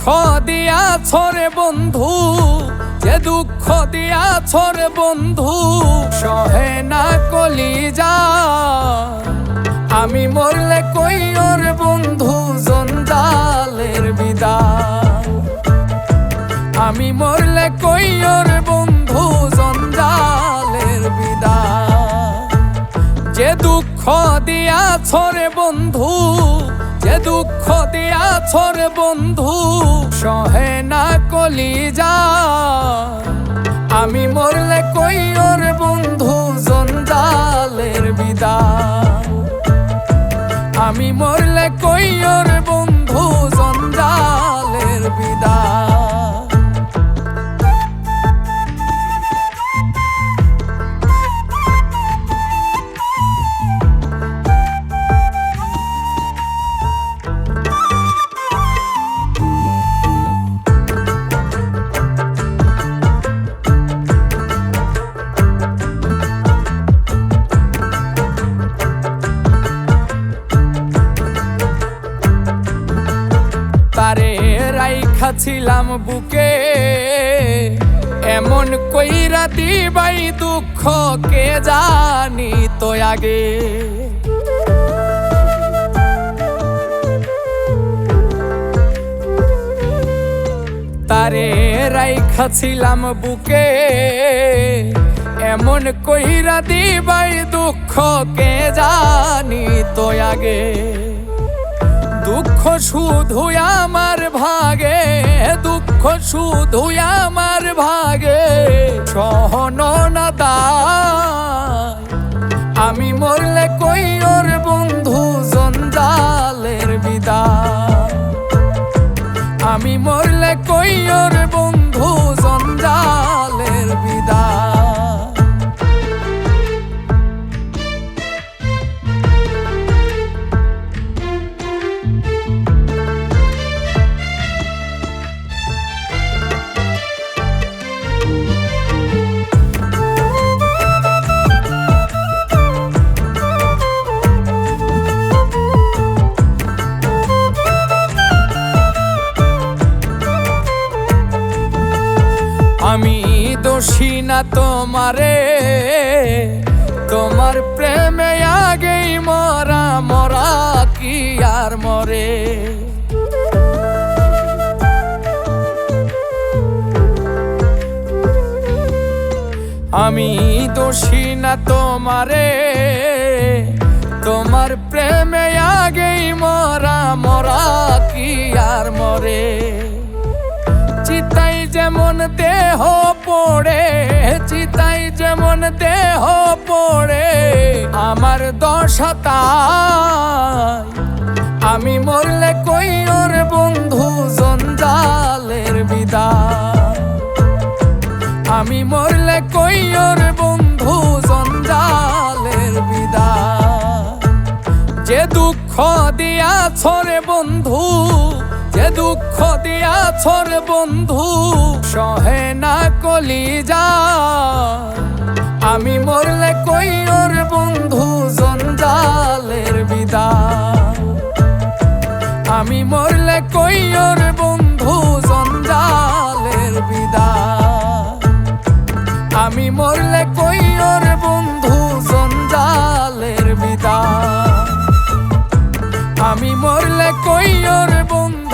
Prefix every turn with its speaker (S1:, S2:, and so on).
S1: দিয়াছ রে বন্ধু, যে দুঃখ দিয়াছ রে বন্ধু, সহে না কলিজা। আমি মরলে কইও রে বন্ধু জঞ্জালের বিদায়। আমি মরলে কইও রে বন্ধু জঞ্জালের বিদায়। যে দুঃখ দিয়াছ রে বন্ধু, যে দুঃখ দিয়াছ রে বন্ধু, সহে না কলিজা। আমি মরলে কইও রে বন্ধু জঞ্জালের বিদায়। আমি মরলে কইও রে বন্ধু জঞ্জালের বিদায়। তারে রাইখা ছিলাম বুকে, এমন কইরা দিবাই দুঃখ কে জানি তো আগে। তারে রাইখা ছিলাম বুকে, এমন কইরা দিবাই দুঃখ কে জানি তো আগে। দুঃখ শুধু আমার ভাগে, দুঃখ শুধু আমার ভাগে, সহন না দায়। আমি মরলে কইও রে বন্ধু জঞ্জালের বিদায়। আমি মরলে কইও রে বন্ধু জঞ্জালের বিদায়। আমি দোষী না তোমারে, তোমার প্রেমে আগেই মরা, মরা কি আর মরে। আমি দোষী না তোমারে, তোমার প্রেমে আগেই মরা, মরা কি আর মরে। চিতাই যেমন দেহ পড়ে, চিতাই যেমন দেহ পড়ে, আমার দশা তাই। আমি মরলে কইও রে বন্ধু জঞ্জালের বিদায়। আমি মরলে কইও রে বন্ধু জঞ্জালের বিদায়। যে দুঃখ দিয়াছ রে বন্ধু, যে দুঃখ দিয়াছ রে বন্ধু, সহে না কলিজা। আমি মরলে কইও রে বন্ধু জঞ্জালের বিদায়। আমি মরলে কইও রে বন্ধু জঞ্জালের বিদায়। আমি মরলে কইও রে বন্ধু জঞ্জালের বিদায়। আমি মরলে কইও রে বন্ধু